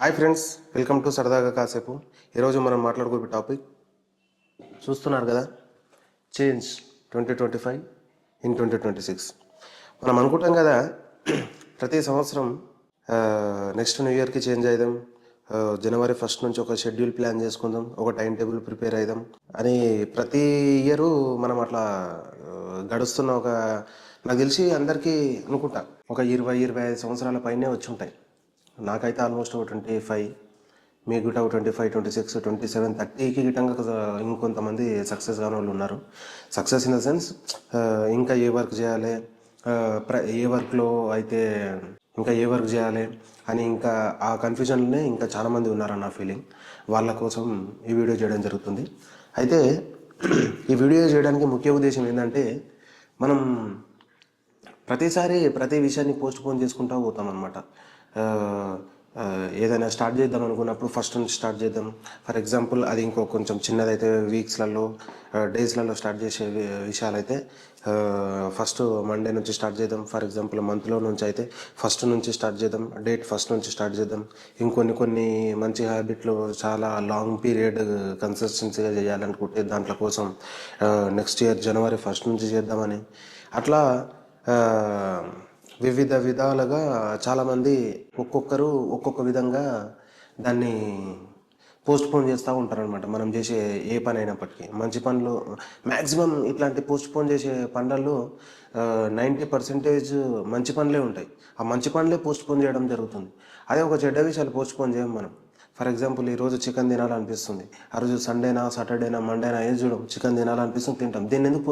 Hi friends, welcome to సరదాగా కాసేపు. ఈరోజు మనం మాట్లాడుకోబే టాపిక్ చూస్తున్నారు కదా, చేంజ్ 2025 ఇన్ 2026. మనం అనుకుంటాం కదా ప్రతి సంవత్సరం నెక్స్ట్ న్యూ ఇయర్కి చేంజ్ అయిదాం, జనవరి 1 నుంచి ఒక షెడ్యూల్ ప్లాన్ చేసుకుందాం, ఒక టైం టేబుల్ ప్రిపేర్ అయిదాం అని ప్రతి ఇయరు మనం అట్లా గడుస్తున్న నాకు తెలిసి అందరికీ అనుకుంటా ఒక 20-25 సంవత్సరాల పైనే వచ్చి ఉంటాయి. నాకైతే ఆల్మోస్ట్ 25, మీకు గిట్ట 25, 26, 27, 30కి గిట్టంగా ఇంకొంతమంది సక్సెస్ కాని వాళ్ళు ఉన్నారు. సక్సెస్ ఇన్ ద సెన్స్ ఇంకా ఏ వర్క్ చేయాలి, ఏ వర్క్లో అయితే ఇంకా ఏ వర్క్ చేయాలి అని ఇంకా ఆ కన్ఫ్యూజన్లోనే ఇంకా చాలామంది ఉన్నారన్న ఫీలింగ్. వాళ్ళ కోసం ఈ వీడియో చేయడం జరుగుతుంది. అయితే ఈ వీడియో చేయడానికి ముఖ్య ఉద్దేశం ఏంటంటే, మనం ప్రతిసారి ప్రతి విషయాన్ని పోస్ట్ పోన్ చేసుకుంటూ పోతాం అనమాట. ఏదైనా స్టార్ట్ చేద్దాం అనుకున్నప్పుడు ఫస్ట్ నుంచి స్టార్ట్ చేద్దాం. ఫర్ ఎగ్జాంపుల్ అది ఇంకో కొంచెం చిన్నదైతే వీక్స్లలో డేస్లలో స్టార్ట్ చేసే విషయాలైతే ఫస్ట్ మండే నుంచి స్టార్ట్ చేద్దాం. ఫర్ ఎగ్జాంపుల్ మంత్లో నుంచి అయితే ఫస్ట్ నుంచి స్టార్ట్ చేద్దాం, డేట్ ఫస్ట్ నుంచి స్టార్ట్ చేద్దాం. ఇంకొన్ని మంచి హ్యాబిట్లు చాలా లాంగ్ పీరియడ్ కన్సిస్టెన్సీగా చేయాలనుకుంటే దాంట్లో కోసం నెక్స్ట్ ఇయర్ జనవరి 1 నుంచి చేద్దామని అట్లా వివిధ విధాలుగా చాలామంది ఒక్కొక్కరు ఒక్కొక్క విధంగా దాన్ని పోస్ట్పోన్ చేస్తూ ఉంటారనమాట. మనం చేసే ఏ పని అయినప్పటికీ మంచి పనులు మ్యాక్సిమం ఇట్లాంటి పోస్ట్పోన్ చేసే పనులలో 90% మంచి పనులే ఉంటాయి. ఆ మంచి పనులే పోస్ట్పోన్ చేయడం జరుగుతుంది. అదే ఒక చెడ్డ విషయాలు పోస్ట్పోన్ చేయం మనం. ఫర్ ఎగ్జాంపుల్ ఈరోజు చికెన్ తినాలనిపిస్తుంది, ఆ రోజు సండేనా సాటర్డేనా మండేనా ఏది చూడం, చికెన్ తినాలనిపిస్తుంది, తింటాం. దీన్ని ఎందుకు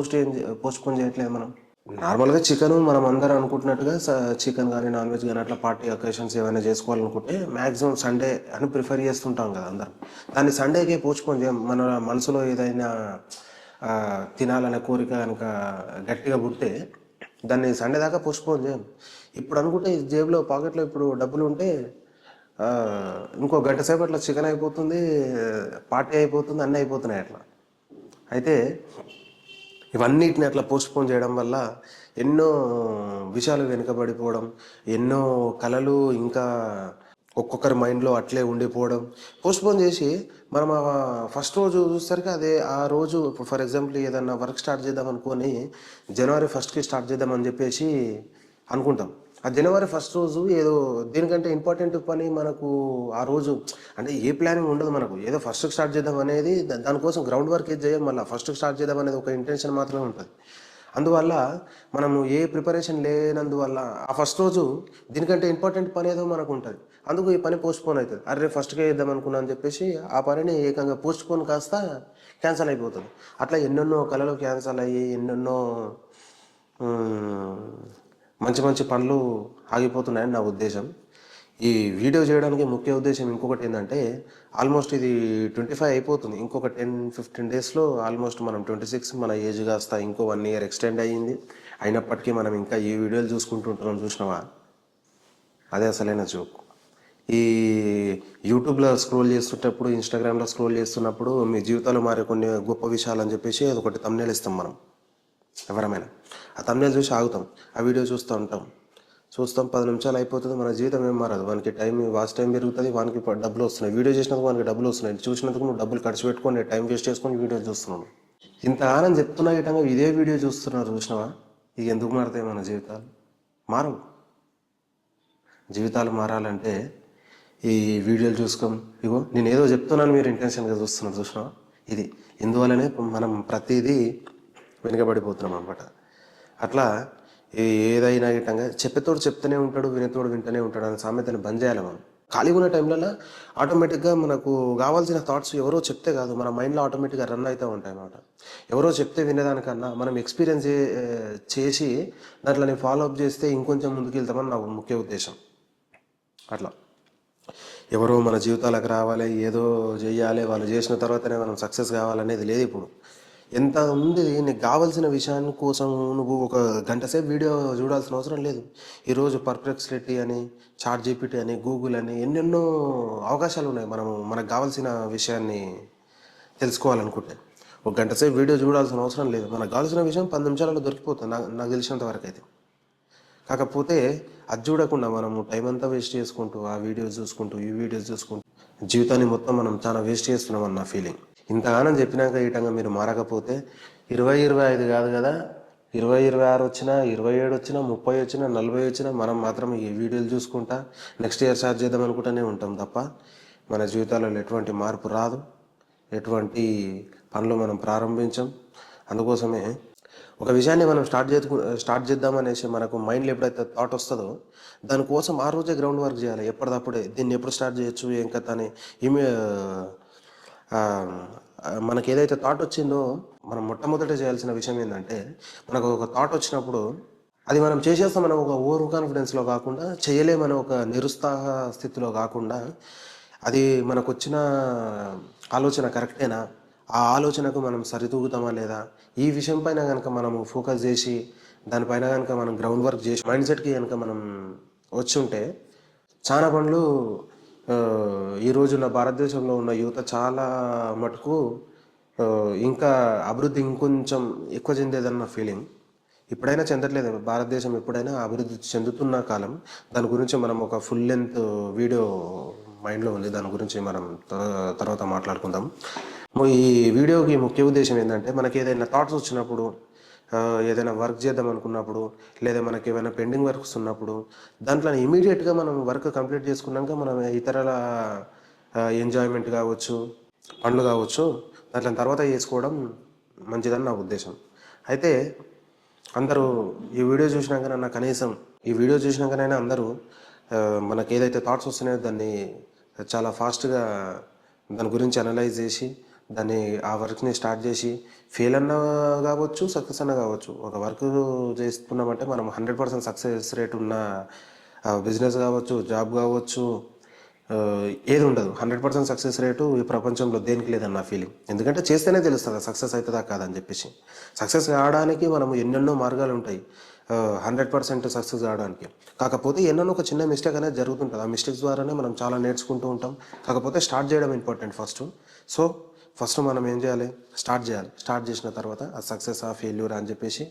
పోస్ట్పోన్ చేయట్లేదు మనం? నార్మల్గా చికెన్ మనం అందరం అనుకుంటున్నట్టుగా చికెన్ కానీ నాన్ వెజ్ కానీ అట్లా పార్టీ అకేషన్స్ ఏమైనా చేసుకోవాలనుకుంటే మ్యాక్సిమం సండే అని ప్రిఫర్ చేస్తుంటాం కదా అందరం. దాన్ని సండేకే పోస్ట్పోన్ చేయం. మన మనసులో ఏదైనా తినాలనే కోరిక కనుక గట్టిగా పుట్టే దాన్ని సండే దాకా పోస్ట్పోన్ చేయం. ఇప్పుడు అనుకుంటే జేబులో పాకెట్లో ఇప్పుడు డబ్బులు ఉంటే ఇంకో గంట సేపు అట్లా చికెన్ అయిపోతుంది, పార్టీ అయిపోతుంది, అన్నీ అయిపోతున్నాయి అట్లా. అయితే ఇవన్నిటిని అట్లా పోస్ట్పోన్ చేయడం వల్ల ఎన్నో విషయాలు వెనుకబడిపోవడం, ఎన్నో కళలు ఇంకా ఒక్కొక్కరి మైండ్లో అట్లే ఉండిపోవడం. పోస్ట్పోన్ చేసి మనం ఫస్ట్ రోజు చూసేసరికి అదే ఆ రోజు ఫర్ ఎగ్జాంపుల్ ఏదన్నా వర్క్ స్టార్ట్ చేద్దాం అనుకొని జనవరి 1కి స్టార్ట్ చేద్దామని చెప్పేసి అనుకుంటాం. ఆ జనవరి 1 రోజు ఏదో దీనికంటే ఇంపార్టెంట్ పని మనకు ఆ రోజు అంటే ఏ ప్లానింగ్ ఉండదు మనకు. ఏదో ఫస్ట్కి స్టార్ట్ చేద్దాం అనేది దానికోసం గ్రౌండ్ వర్క్ ఏది చేయం. మళ్ళీ ఫస్ట్కి స్టార్ట్ చేద్దాం అనేది ఒక ఇంటెన్షన్ మాత్రమే ఉంటుంది. అందువల్ల మనము ఏ ప్రిపరేషన్ లేనందువల్ల ఆ ఫస్ట్ రోజు దీనికంటే ఇంపార్టెంట్ పని ఏదో మనకు ఉంటుంది. అందుకు ఈ పని పోస్ట్పోన్ అవుతుంది. అరే ఫస్ట్కే వేద్దాం అనుకున్నా అని చెప్పేసి ఆ పనిని ఏకంగా పోస్ట్పోన్ కాస్త క్యాన్సిల్ అయిపోతుంది. అట్లా ఎన్నెన్నో కళలు క్యాన్సిల్ అయ్యి ఎన్నెన్నో మంచి మంచి పనులు ఆగిపోతున్నాయని నా ఉద్దేశం. ఈ వీడియో చేయడానికి ముఖ్య ఉద్దేశం ఇంకొకటి ఏంటంటే, ఆల్మోస్ట్ ఇది 25 అయిపోతుంది. ఇంకొక 10-15 డేస్లో ఆల్మోస్ట్ మనం 26, మన ఏజ్ కాస్త ఇంకో 1 ఇయర్ ఎక్స్టెండ్ అయ్యింది. అయినప్పటికీ మనం ఇంకా ఈ వీడియోలు చూసుకుంటుంటున్నాం. చూసినావా, అదే అసలైన జోక్. ఈ యూట్యూబ్లో స్క్రోల్ చేస్తున్నప్పుడు, ఇన్స్టాగ్రామ్లో స్క్రోల్ చేస్తున్నప్పుడు మీ జీవితాలు మారే కొన్ని గొప్ప విషయాలు అని చెప్పేసి ఒకటి థంబ్నెయిల్ ఇస్తాం మనం ఎవరమైనా. ఆ థంబ్నెయిల్ చూసి ఆగుతాం, ఆ వీడియో చూస్తూ ఉంటాం. చూస్తాం, 10 నిమిషాలు అయిపోతుంది, మన జీవితం ఏం మారదు. వానికి వాచ్ టైం పెరుగుతుంది, వానికి డబ్బులు వస్తున్నాయి. వీడియో చేసినందుకు వానికి డబ్బులు వస్తున్నాయి. చూసినందుకు నువ్వు డబ్బులు ఖర్చు పెట్టుకొని టైం వేస్ట్ చేసుకొని వీడియో చూస్తున్నావు. ఇంత ఆనందం చెప్తున్నా గిట్టంగా ఇదే వీడియో చూస్తున్నారు. చూసినావా, ఇక ఎందుకు మారుతాయి మన జీవితాలు? మారవు. జీవితాలు మారాలంటే ఈ వీడియోలు చూసుకోం. ఇగో నేను ఏదో చెప్తున్నాను, మీరు ఇంటెన్షన్గా చూస్తున్నారు. చూసినావా, ఇది ఇందువల్లనే మనం ప్రతిదీ వెనుకబడిపోతున్నాం అనమాట. అట్లా ఏదైనా గిట్టంగా చెప్పేతోడు చెప్తూనే ఉంటాడు, వినేతోడు వింటూనే ఉంటాడు అనే సామెతను బంద్ చేయాలి మనం. ఖాళీగా ఉన్న టైంలలో ఆటోమేటిక్గా మనకు కావాల్సిన థాట్స్ ఎవరో చెప్తే కాదు, మన మైండ్లో ఆటోమేటిక్గా రన్ అవుతూ ఉంటాయి అన్నమాట. ఎవరో చెప్తే వినేదానికన్నా మనం ఎక్స్పీరియన్స్ చేసి దాంట్లో ఫాలో అప్ చేస్తే ఇంకొంచెం ముందుకు వెళ్తామని నా ముఖ్య ఉద్దేశం. అట్లా ఎవరో మన జీవితాలకు రావాలి, ఏదో చేయాలి, వాళ్ళు చేసిన తర్వాతనే మనం సక్సెస్ కావాలనేది లేదు ఇప్పుడు. ఎంత ఉంది, నీకు కావాల్సిన విషయాన్ని కోసం నువ్వు ఒక గంట సేపు వీడియో చూడాల్సిన అవసరం లేదు. ఈరోజు పర్ప్లెక్సిటీ అని, చాట్ జీపీటీ అని, గూగుల్ అని ఎన్నెన్నో అవకాశాలు ఉన్నాయి మనకు కావాల్సిన విషయాన్ని తెలుసుకోవాలనుకుంటే. ఒక గంట సేపు వీడియో చూడాల్సిన అవసరం లేదు. మనకు కావాల్సిన విషయం 10 నిమిషాలలో దొరికిపోతుంది నాకు తెలిసినంత వరకు అయితే. కాకపోతే అది చూడకుండా మనము టైం అంతా వేస్ట్ చేసుకుంటూ ఆ వీడియోస్ చూసుకుంటూ ఈ వీడియోస్ చూసుకుంటూ జీవితాన్ని మొత్తం మనం చాలా వేస్ట్ చేస్తున్నాం అన్న ఫీలింగ్. ఇంతగానం చెప్పినాక ఈటంగా మీరు మారకపోతే 2025 కాదు కదా, 2026 వచ్చినా, 27 వచ్చినా, 30 వచ్చినా, 40 వచ్చినా మనం మాత్రం ఈ వీడియోలు చూసుకుంటా నెక్స్ట్ ఇయర్ స్టార్ట్ చేద్దాం అనుకుంటూనే ఉంటాం తప్ప మన జీవితాలలో ఎటువంటి మార్పు రాదు, ఎటువంటి పనులు మనం ప్రారంభించం. అందుకోసమే ఒక విషయాన్ని మనం స్టార్ట్ చేద్దామనేసి మనకు మైండ్లో ఎప్పుడైతే థాట్ వస్తుందో దానికోసం ఆ రోజే గ్రౌండ్ వర్క్ చేయాలి. ఎప్పటిదప్పుడే దీన్ని ఎప్పుడు స్టార్ట్ చేయొచ్చు ఏం కథ అని ఇమే ఆ, మనకి ఏదైతే థాట్ వచ్చిందో మనం మొట్టమొదట చేయాల్సిన విషయం ఏంటంటే, మనకు ఒక థాట్ వచ్చినప్పుడు అది మనం చేసేస్తాం మనం ఒక ఓవర్ కాన్ఫిడెన్స్లో కాకుండా, చేయలేమని ఒక నిరుత్సాహ స్థితిలో కాకుండా, అది మనకు వచ్చిన ఆలోచన కరెక్టేనా, ఆ ఆలోచనకు మనం సరితూగుతామా లేదా, ఈ విషయం పైన కనుక మనము ఫోకస్ చేసి దానిపైన కనుక మనం గ్రౌండ్ వర్క్ చేసి మైండ్ సెట్కి కనుక మనం వచ్చి ఉంటే చాలా పనులు ఆ, ఈ రోజున భారతదేశంలో ఉన్న యువత చాలా మటుకు ఆ, ఇంకా అభివృద్ధి ఇంకొంచెం ఎక్కువ చెందేదన్న ఫీలింగ్. ఇప్పుడైనా చెందట్లేదు, భారతదేశం ఎప్పుడైనా అభివృద్ధి చెందుతున్న కాలం. దాని గురించి మనం ఒక ఫుల్ లెంత్ వీడియో మైండ్లో ఉంది, దాని గురించి మనం తర్వాత మాట్లాడుకుందాం. ఈ వీడియోకి ముఖ్య ఉద్దేశం ఏంటంటే, మనకి ఏదైనా థాట్స్ వచ్చినప్పుడు, ఏదైనా వర్క్ చేద్దాం అనుకున్నప్పుడు, లేదా మనకి ఏమైనా పెండింగ్ వర్క్స్ ఉన్నప్పుడు దాంట్లో ఇమీడియట్గా మనం వర్క్ కంప్లీట్ చేసుకున్నాక మనం ఇతరుల ఎంజాయ్మెంట్ కావచ్చు, పనులు కావచ్చు, దాంట్లో తర్వాత చేసుకోవడం మంచిదని నా ఉద్దేశం. అయితే అందరూ ఈ వీడియో చూసినాకనైనా కనీసం ఈ వీడియో చూసినాకనైనా అందరూ మనకి ఏదైతే థాట్స్ వస్తున్నాయో దాన్ని చాలా ఫాస్ట్గా దాని గురించి అనలైజ్ చేసి దాన్ని ఆ వర్క్ని స్టార్ట్ చేసి ఫెయిల్ అన్నా కావచ్చు, సక్సెస్ అన్నా కావచ్చు, ఒక వర్క్ చేస్తున్నామంటే మనం 100% సక్సెస్ రేట్ ఉన్న బిజినెస్ కావచ్చు, జాబ్ కావచ్చు, ఆ, ఏది ఉండదు. 100% సక్సెస్ రేటు ఈ ప్రపంచంలో దేనికి లేదని నా ఫీలింగ్. ఎందుకంటే చేస్తేనే తెలుస్తుంది సక్సెస్ అవుతుందా కాదని చెప్పేసి. సక్సెస్ కావడానికి మనము ఎన్నెన్నో మార్గాలు ఉంటాయి 100% సక్సెస్ కావడానికి. కాకపోతే ఎన్నెన్నో ఒక చిన్న మిస్టేక్ అనేది జరుగుతుంటుంది, ఆ మిస్టేక్స్ ద్వారానే మనం చాలా నేర్చుకుంటూ ఉంటాం. కాకపోతే స్టార్ట్ చేయడం ఇంపార్టెంట్ ఫస్ట్. సో ఫస్ట్ మనం ఏం చేయాలి, స్టార్ట్ చేయాలి. స్టార్ట్ చేసిన తర్వాత ఆ సక్సెస్ ఆ ఫెయిల్యూర్ అని చెప్పేసి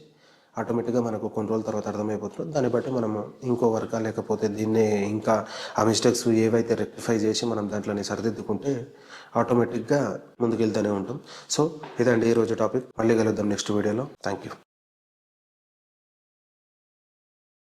ఆటోమేటిక్గా మనకు కొన్ని రోజుల తర్వాత అర్థమైపోతుంది. దాన్ని బట్టి మనము ఇంకో వర్క్ లేకపోతే దీన్నే ఇంకా ఆ మిస్టేక్స్ ఏవైతే రెక్టిఫై చేసి మనం దాంట్లోనే సరిదిద్దుకుంటే ఆటోమేటిక్గా ముందుకు వెళ్తూనే ఉంటాం. సో ఇదండి ఈరోజు టాపిక్. మళ్ళీ కలుద్దాం నెక్స్ట్ వీడియోలో. Thank you.